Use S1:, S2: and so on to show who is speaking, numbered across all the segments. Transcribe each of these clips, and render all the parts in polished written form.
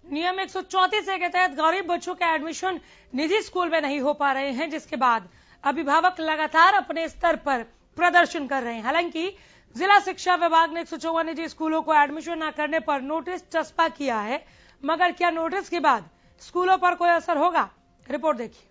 S1: नियम 134A के तहत गरीब बच्चों के एडमिशन निजी स्कूल में नहीं हो पा रहे हैं, जिसके बाद अभिभावक लगातार अपने स्तर पर प्रदर्शन कर रहे हैं। हालांकि जिला शिक्षा विभाग ने 154 निजी स्कूलों को एडमिशन न करने पर नोटिस चस्पा किया है, मगर क्या नोटिस के बाद स्कूलों पर कोई असर होगा? रिपोर्ट देखिए।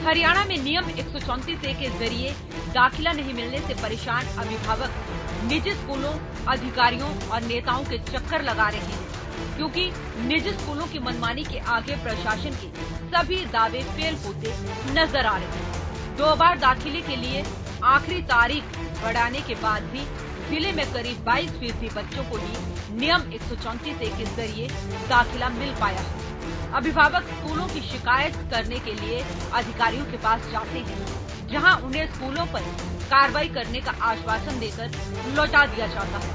S2: हरियाणा में नियम 134A के जरिए दाखिला नहीं मिलने से परेशान अभिभावक निजी स्कूलों, अधिकारियों और नेताओं के चक्कर लगा रहे हैं, क्योंकि निजी स्कूलों की मनमानी के आगे प्रशासन के सभी दावे फेल होते नजर आ रहे हैं। 2 बार दाखिले के लिए आखिरी तारीख बढ़ाने के बाद भी जिले में करीब 22% बच्चों को ही नियम 134A के जरिए दाखिला मिल पाया है। अभिभावक स्कूलों की शिकायत करने के लिए अधिकारियों के पास जाते हैं, जहां उन्हें स्कूलों पर कार्रवाई करने का आश्वासन देकर लौटा दिया जाता है।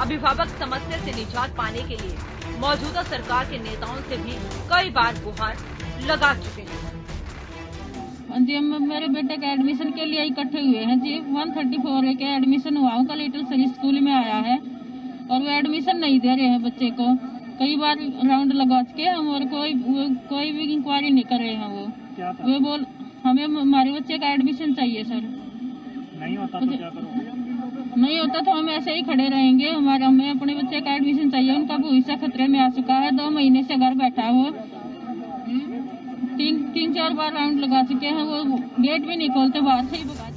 S2: अभिभावक समस्या से निजात पाने के लिए मौजूदा सरकार के नेताओं से भी कई बार गुहार लगा चुके हैं।
S3: जी, हम मेरे बेटे के एडमिशन के लिए इकट्ठे हुए हैं जी। 134A के एडमिशन हुआ, उनका लिटिल सरी स्कूल में आया है और वो एडमिशन नहीं दे रहे हैं बच्चे को। कई बार राउंड लगा के हम और कोई भी इंक्वायरी नहीं कर रहे हैं। वो बोल हमें हमारे बच्चे का एडमिशन चाहिए सर।
S4: नहीं होता तो क्या करोगे?
S3: नहीं होता तो हम ऐसे ही खड़े रहेंगे। हमें अपने बच्चे का एडमिशन चाहिए। उनका भविष्य खतरे में आ चुका है। 2 महीने से घर बैठा है वो। 3-4 बार राउंड लगा चुके हैं। वो गेट भी नहीं खोलते, बाहर से ही भगा।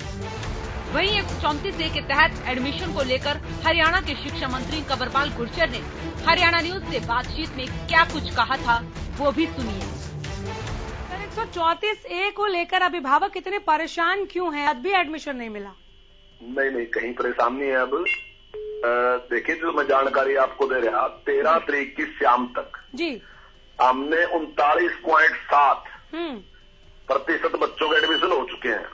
S2: वहीं 134A के तहत एडमिशन को लेकर हरियाणा के शिक्षा मंत्री कंवरपाल गुर्जर ने हरियाणा न्यूज से बातचीत में क्या कुछ कहा था, वो भी सुनिए।
S1: 134A को लेकर अभिभावक इतने परेशान क्यों हैं? आज भी एडमिशन नहीं मिला।
S5: नहीं, कहीं परेशान नहीं है। अब देखिए, जो मैं जानकारी आपको दे रहा, 13 तारीख की शाम तक
S1: जी
S5: हमने 39.7% बच्चों के एडमिशन हो चुके हैं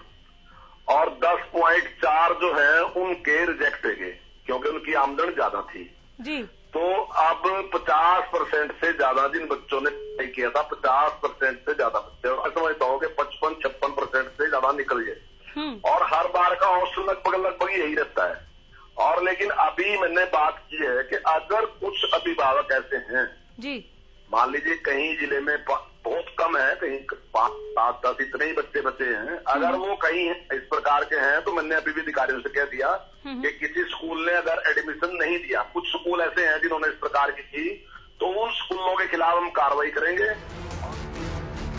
S5: और 10.4 जो है उनके रिजेक्ट गए, क्योंकि उनकी आमदन ज्यादा थी
S1: जी।
S5: तो अब 50% से ज्यादा जिन बच्चों ने नहीं किया था, 50% से ज्यादा बच्चे, और समझता हूँ कि 55-56% से ज्यादा निकल गए। और हर बार का औसत लगभग यही रहता है। और लेकिन अभी मैंने बात की है कि अगर कुछ अभिभावक ऐसे हैं
S1: जी,
S5: मान लीजिए कहीं जिले में बहुत कम है, कहीं 5-7-10 इतने ही बच्चे बचे हैं, अगर वो कहीं इस प्रकार के हैं तो मैंने अभी भी अधिकारियों से कह दिया कि किसी स्कूल ने अगर एडमिशन नहीं दिया, कुछ स्कूल ऐसे हैं जिन्होंने इस प्रकार की, तो उन स्कूलों के खिलाफ हम कार्रवाई करेंगे।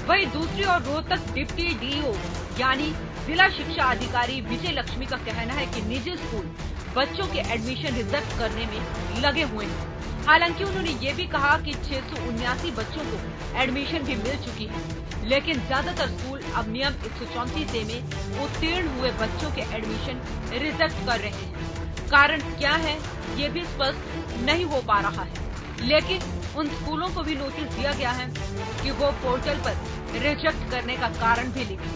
S2: वहीं दूसरी ओर रोहतक डिप्टी डीईओ यानी जिला शिक्षा अधिकारी विजय लक्ष्मी का कहना है कि निजी स्कूल बच्चों के एडमिशन रिजेक्ट करने में लगे हुए हैं। हालांकि उन्होंने ये भी कहा कि 679 बच्चों को एडमिशन भी मिल चुकी है, लेकिन ज्यादातर स्कूल अब नियम 134A में उत्तीर्ण हुए बच्चों के एडमिशन रिजेक्ट कर रहे हैं। कारण क्या है ये भी स्पष्ट नहीं हो पा रहा है, लेकिन उन स्कूलों को भी नोटिस दिया गया है कि वो पोर्टल पर रिजेक्ट करने का कारण भी लिखें।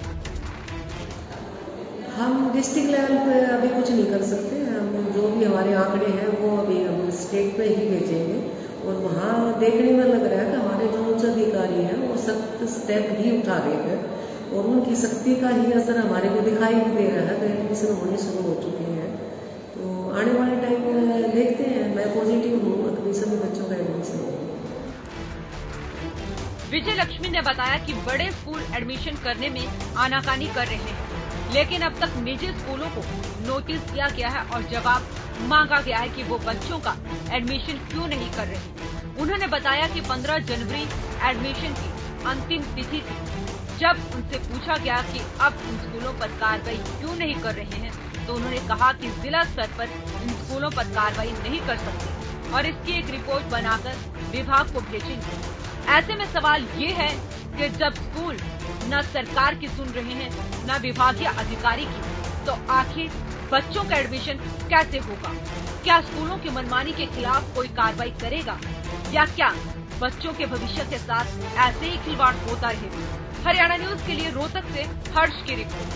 S6: हम डिस्ट्रिक्ट लेवल पे अभी कुछ नहीं कर सकते। हम जो भी हमारे आंकड़े हैं वो अभी हम स्टेट पे ही भेजेंगे और वहाँ देखने में लग रहा है कि हमारे जो उच्च अधिकारी हैं वो सख्त स्टेप ही उठा रहे हैं और उनकी सख्ती का ही असर हमारे को दिखाई भी दे रहा है। तो एडमिशन होने शुरू हो चुके हैं, तो आने वाले टाइम में देखते हैं। मैं पॉजिटिव हूँ, अभी सभी बच्चों का एडमिशन होगा।
S2: विजय लक्ष्मी ने बताया कि बड़े स्कूल एडमिशन करने में आनाकानी कर रहे हैं, लेकिन अब तक निजी स्कूलों को नोटिस दिया गया है और जवाब मांगा गया है कि वो बच्चों का एडमिशन क्यों नहीं कर रहे। उन्होंने बताया कि 15 जनवरी एडमिशन की अंतिम तिथि थी। जब उनसे पूछा गया कि अब इन स्कूलों पर कार्रवाई क्यों नहीं कर रहे हैं, तो उन्होंने कहा कि जिला स्तर पर इन स्कूलों पर कार्रवाई नहीं कर सकते और इसकी एक रिपोर्ट बनाकर विभाग को भेजेंगे। ऐसे में सवाल ये है कि जब स्कूल न सरकार की सुन रहे हैं न विभागीय अधिकारी की, तो आखिर बच्चों का एडमिशन कैसे होगा? क्या स्कूलों की मनमानी के खिलाफ कोई कार्रवाई करेगा या क्या बच्चों के भविष्य के साथ ऐसे ही खिलवाड़ होता रहेगा? हरियाणा न्यूज के लिए रोहतक से हर्ष की रिपोर्ट।